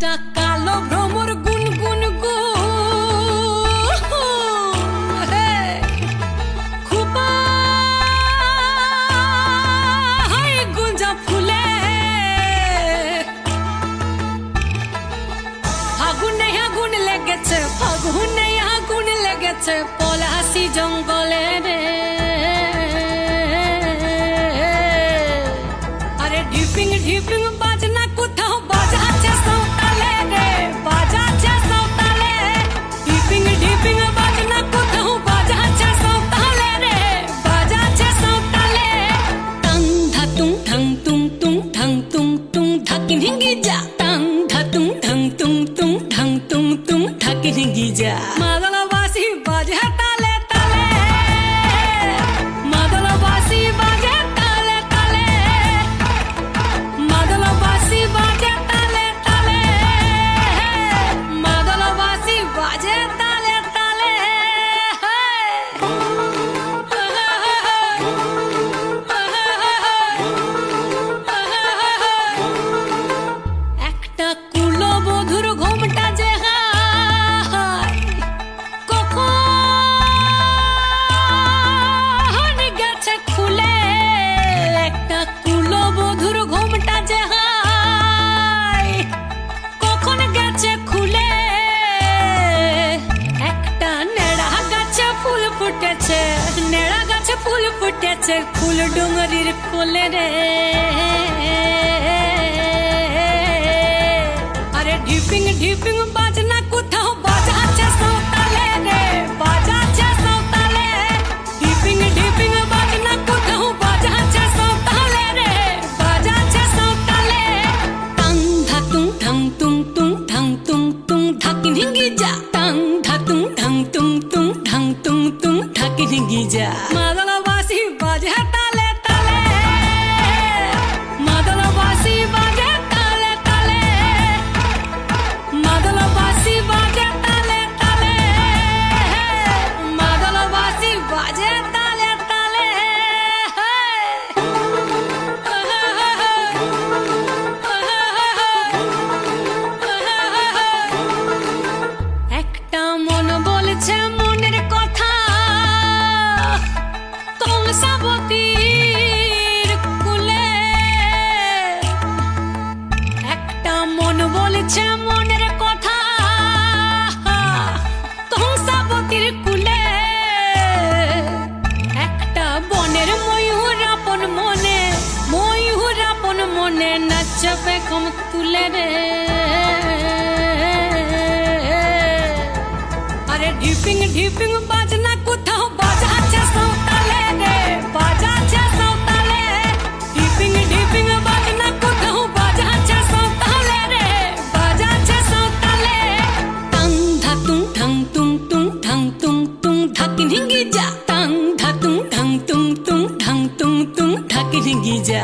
একটা কালো ভ্রমর গুন গুন গুঞ্জা ফুলে আগুন লেগেছে ফাগুনে আগুন লেগেছে পলাশি জঙ্গলে রে আরে ঢিপিং ঢিপিং বাজনা কোথাও বাজাচ্ছে সাঁওতালে রে বাজাচ্ছে সাঁওতালে ঢিপিং ঢিপিং বাজনা কোথাও বাজাচ্ছে সাঁওতালে রে বাজাচ্ছে সাঁওতালে টাং ধাতুং ঠাং তুং তুং ঠাং তুং তুং ধাকিন হিঙ্গি যা টাং ধাতুং ঠাং তুং তুং ঠাং তুং তুং ধাকিন হিঙ্গি যা মাদলবাসী বাজে তালে তালে মাদলবাসী বাজে তালে তালে মাদলবাসী বাজে তালে তালে মাদলবাসী বাজে তালে তালে একটা কুলবধূর ঘোমটা যে গেছে খুলে একটা কুলবধূর ঘোমটা যে কখন গেছে খুলে একটা নেড়া গাছে ফুল ফুটেছে নেড়া গাছে ফুল ফুটেছে ফুল ডুঙরির কোলে রে আরে ঢিপিং ঢিপিং বাজনা কোথাও বাজাচ্ছে সাঁওতালে রে বাজাচ্ছে সাঁওতালে ঢিপিং ঢিপিং বাজনা কোথাও বাজাচ্ছে সাঁওতালে রে বাজাচ্ছে সাঁওতালে টাং ধাতুং ঠাং তুং তুং ঠাং তুং তুং ধাকিন হিঙ্গি যা টাং ধাতুং ঠাং তুং তুং ঠাং তুং তুং ধাকিন হিঙ্গি যা মাদলবাসী বাজে তালে তালে মাদলবাসী বাজে তালে তালে মাদলবাসী বাজে তালে তালে মাদলবাসী বাজে তালে তালে একটা মন বলছে মনের কথা কংসাবতীর কুলে একটা মন বলছে মনের কথা কংসাবতীর কুলে একটা বনের ময়ূর আপন মনে নাচবে কম তুলে রে আরে ঢিপিং ঢিপিং বাজনা কোথাও বাজাচ্ছে সাঁওতালে রে বাজাচ্ছে সাঁওতালে ঢিপিং ঢিপিং বাজনা কোথাও বাজাচ্ছে সাঁওতালে রে বাজাচ্ছে সাঁওতালে টাং ধাতুং ঠাং তুং তুং ঠাং তুং তুং ধাকিন হিঙ্গি যা টাং ধাতুং ঠাং তুং তুং ঠাং তুং তুং ধাকিন হিঙ্গি যা